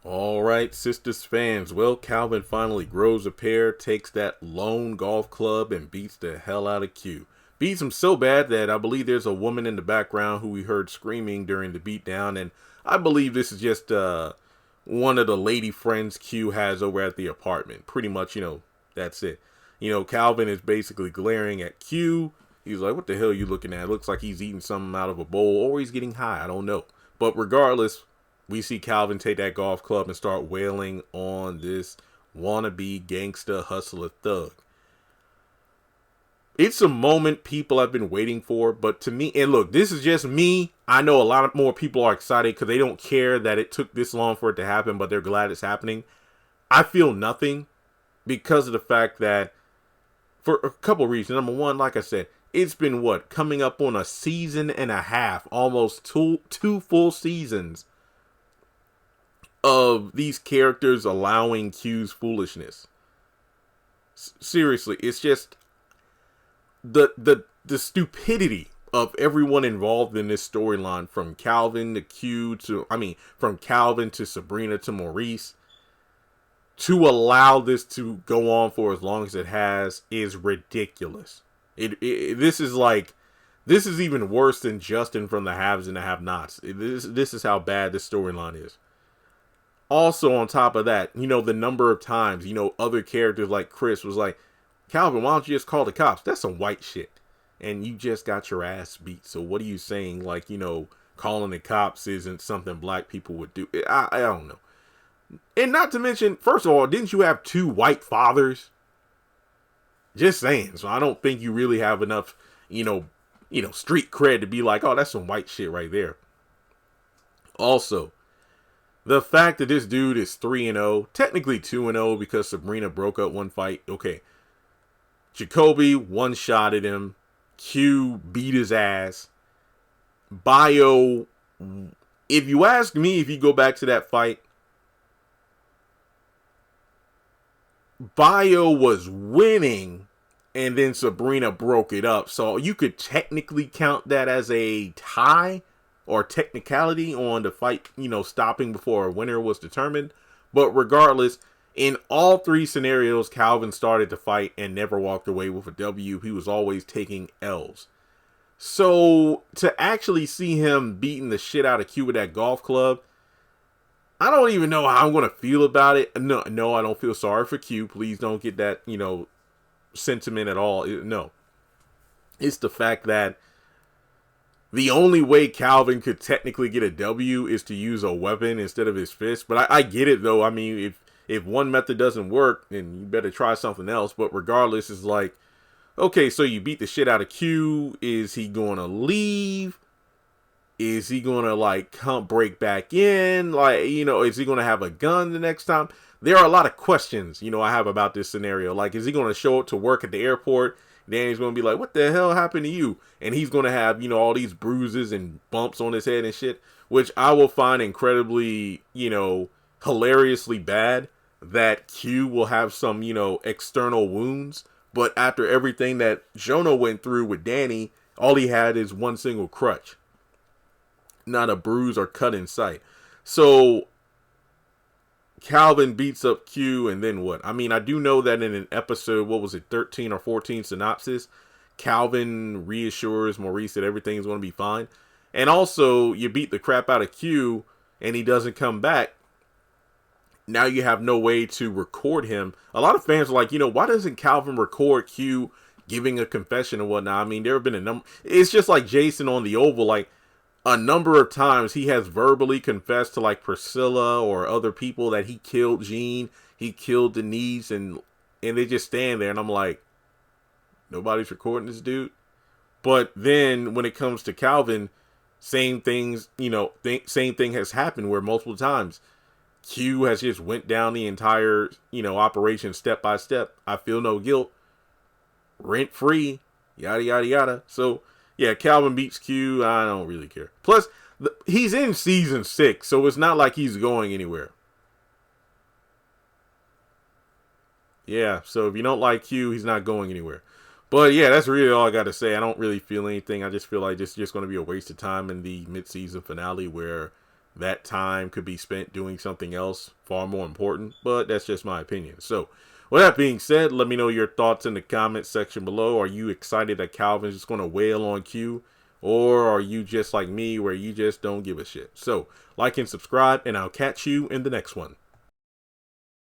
All right, Sistas fans. Well, Calvin finally grows a pair, takes that lone golf club, and beats the hell out of Q. Beats him so bad that I believe there's a woman in the background who we heard screaming during the beatdown, and I believe this is just one of the lady friends Q has over at the apartment. Pretty much, that's it. Calvin is basically glaring at Q. He's like, what the hell are you looking at? It looks like he's eating something out of a bowl, or he's getting high. I don't know. But regardless, we see Calvin take that golf club and start wailing on this wannabe gangsta hustler thug. It's a moment people have been waiting for, but to me, and look, this is just me. I know a lot of more people are excited because they don't care that it took this long for it to happen, but they're glad it's happening. I feel nothing because of the fact that, for a couple of reasons. Number one, like I said, it's been coming up on a season and a half, almost two full seasons of these characters allowing Q's foolishness. Seriously, it's just the stupidity of everyone involved in this storyline, from Calvin to Q from Calvin to Sabrina to Maurice, to allow this to go on for as long as it has is ridiculous. This is even worse than Justin from the Haves and the Have-Nots. This is how bad this storyline is. Also, on top of that, the number of times, other characters like Chris was like, Calvin, why don't you just call the cops? That's some white shit. And you just got your ass beat. So what are you saying? Calling the cops isn't something black people would do. I don't know. And not to mention, first of all, didn't you have 2 white fathers? Just saying. So I don't think you really have enough, street cred to be like, oh, that's some white shit right there. Also, the fact that this dude is 3-0, technically 2-0 because Sabrina broke up one fight. Okay. Jacoby one-shotted him. Q beat his ass. Bio, if you ask me, if you go back to that fight, Bio was winning, and then Sabrina broke it up. So you could technically count that as a tie or technicality on the fight, stopping before a winner was determined. But regardless, in all 3 scenarios, Calvin started to fight and never walked away with a W. He was always taking L's. So to actually see him beating the shit out of Q with that golf club, I don't even know how I'm going to feel about it. No, I don't feel sorry for Q. Please don't get that, sentiment at all. No. It's the fact that the only way Calvin could technically get a W is to use a weapon instead of his fist. But I get it, though. I mean, if one method doesn't work, then you better try something else. But regardless, it's like, okay, so you beat the shit out of Q. Is he going to leave? Is he going to, come break back in? Is he going to have a gun the next time? There are a lot of questions, I have about this scenario. Is he going to show up to work at the airport? Then he's going to be like, what the hell happened to you? And he's going to have, all these bruises and bumps on his head and shit, which I will find incredibly, hilariously bad, that Q will have some, external wounds. But after everything that Jonah went through with Danny, all he had is one single crutch. Not a bruise or cut in sight. So Calvin beats up Q, and then what? I mean, I do know that in an episode, 13 or 14 synopsis, Calvin reassures Maurice that everything's going to be fine. And also, you beat the crap out of Q, and he doesn't come back. Now you have no way to record him. A lot of fans are like, why doesn't Calvin record Q giving a confession and whatnot? I mean, there have been a number. It's just like Jason on the Oval, a number of times he has verbally confessed to Priscilla or other people that he killed Jean, he killed Denise, and they just stand there, and I'm like, nobody's recording this dude. But then when it comes to Calvin, same things, same thing has happened where multiple times Q has just went down the entire, operation step by step. I feel no guilt, rent free, yada, yada, yada. So yeah, Calvin beats Q. I don't really care. Plus, he's in season 6, so it's not like he's going anywhere. Yeah, so if you don't like Q, he's not going anywhere. But yeah, that's really all I got to say. I don't really feel anything. I just feel like it's just going to be a waste of time in the mid-season finale where that time could be spent doing something else far more important. But that's just my opinion. So with that being said, let me know your thoughts in the comments section below. Are you excited that Calvin's just going to wail on Q? Or are you just like me where you just don't give a shit? So like and subscribe, and I'll catch you in the next one.